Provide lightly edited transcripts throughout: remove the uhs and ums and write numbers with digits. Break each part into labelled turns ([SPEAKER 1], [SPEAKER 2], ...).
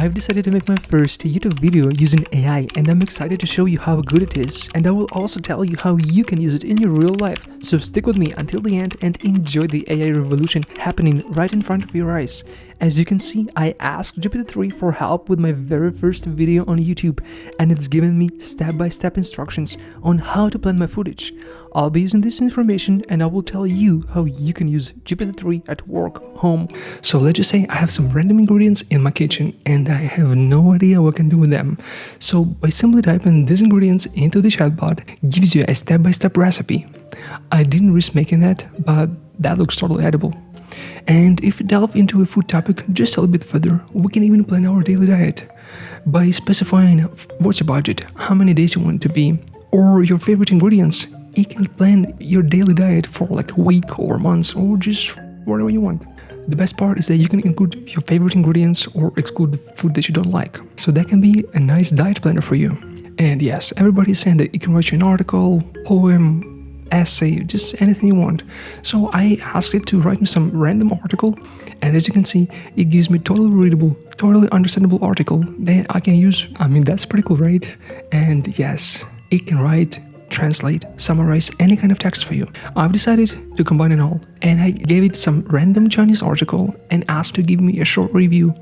[SPEAKER 1] I've decided to make my first YouTube video using AI, and I'm excited to show you how good it is, and I will also tell you how you can use it in your real life. So stick with me until the end and enjoy the AI revolution happening right in front of your eyes. As you can see, I asked GPT-3 for help with my very first video on YouTube, and it's given me step-by-step instructions on how to plan my footage. I'll be using this information and I will tell you how you can use GPT-3 at work, home. So let's just say I have some random ingredients in my kitchen and I have no idea what I can do with them. So by simply typing these ingredients into the chatbot, gives you a step-by-step recipe. I didn't risk making that, but that looks totally edible. And if we delve into a food topic just a little bit further, we can even plan our daily diet by specifying what's your budget, how many days you want it to be, or your favorite ingredients. You can plan your daily diet for like a week or months or just whatever you want. The best part is that you can include your favorite ingredients or exclude the food that you don't like. So that can be a nice diet planner for you. And yes, everybody is saying that you can write you an article, poem, essay, just anything you want. So I asked it to write me some random article, and as you can see, it gives me totally readable, totally understandable article that I can use. I mean, that's pretty cool, right? And yes, it can write, translate, summarize any kind of text for you. I've decided to combine it all, and I gave it some random Chinese article and asked to give me a short review.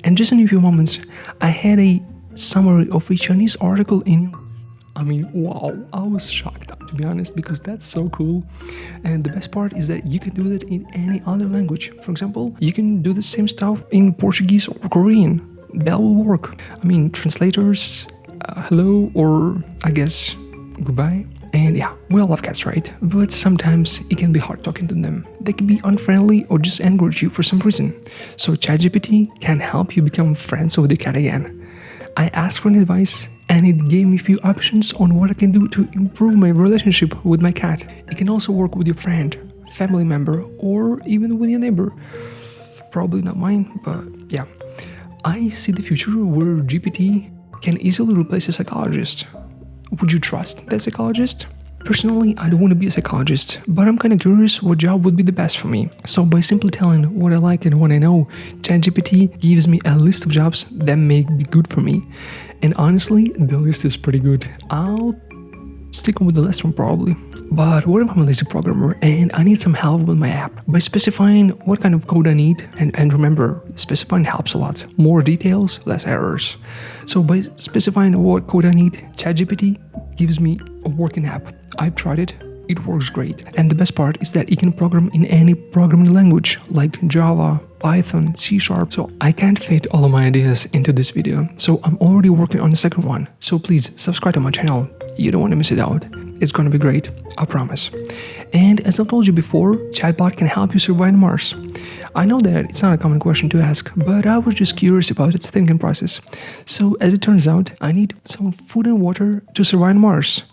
[SPEAKER 1] And just in a few moments, I had a summary of a Chinese article in English. I mean, wow, I was shocked, to be honest, because that's so cool. And the best part is that you can do that in any other language. For example, you can do the same stuff in Portuguese or Korean. That will work. I mean, translators, hello, or I guess goodbye. And yeah, we all love cats, right? But sometimes it can be hard talking to them. They can be unfriendly or just angry at you for some reason. So ChatGPT can help you become friends with the cat again. I asked for an advice and it gave me a few options on what I can do to improve my relationship with my cat. It can also work with your friend, family member, or even with your neighbor. Probably not mine, but yeah. I see the future where GPT can easily replace a psychologist. Would you trust that psychologist? Personally, I don't want to be a psychologist, but I'm kind of curious what job would be the best for me. So by simply telling what I like and what I know, ChatGPT gives me a list of jobs that may be good for me. And honestly, the list is pretty good. I'll stick with the last one probably. But what if I'm a lazy programmer and I need some help with my app? By specifying what kind of code I need, and remember, specifying helps a lot. More details, less errors. So by specifying what code I need, ChatGPT gives me a working app. I've tried it. It works great. And the best part is that it can program in any programming language like Java, Python, C#. So I can't fit all of my ideas into this video. So I'm already working on the second one. So please subscribe to my channel. You don't want to miss it out. It's going to be great, I promise. And as I've told you before, chatbot can help you survive on Mars. I know that it's not a common question to ask, but I was just curious about its thinking process. So as it turns out, I need some food and water to survive on Mars.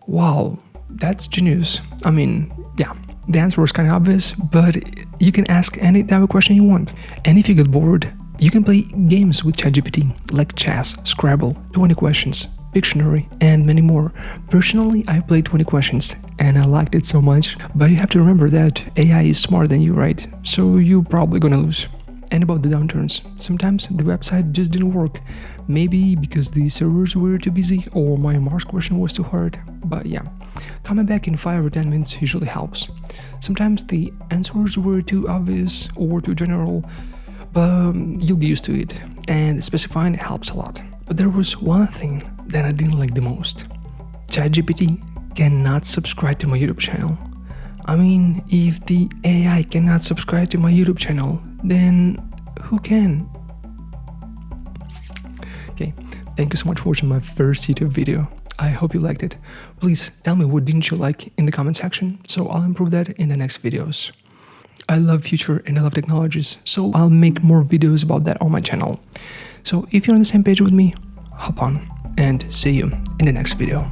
[SPEAKER 1] Wow, that's genius. I mean, yeah, the answer was kind of obvious, but you can ask any type of question you want. And if you get bored, you can play games with ChatGPT like chess, Scrabble, 20 questions, Pictionary, and many more. Personally, I played 20 questions and I liked it so much, but you have to remember that AI is smarter than you, right? So you're probably gonna lose. And about the downturns, sometimes the website just didn't work. Maybe because the servers were too busy or my Mars question was too hard. But yeah, coming back in 5 or 10 minutes usually helps. Sometimes the answers were too obvious or too general, but you'll get used to it, and specifying helps a lot. But there was one thing that I didn't like the most. ChatGPT cannot subscribe to my YouTube channel. I mean, if the AI cannot subscribe to my YouTube channel, then who can? Okay, thank you so much for watching my first YouTube video. I hope you liked it. Please tell me what didn't you like in the comment section, so I'll improve that in the next videos. I love future and I love technologies, so I'll make more videos about that on my channel. So if you're on the same page with me, hop on and see you in the next video.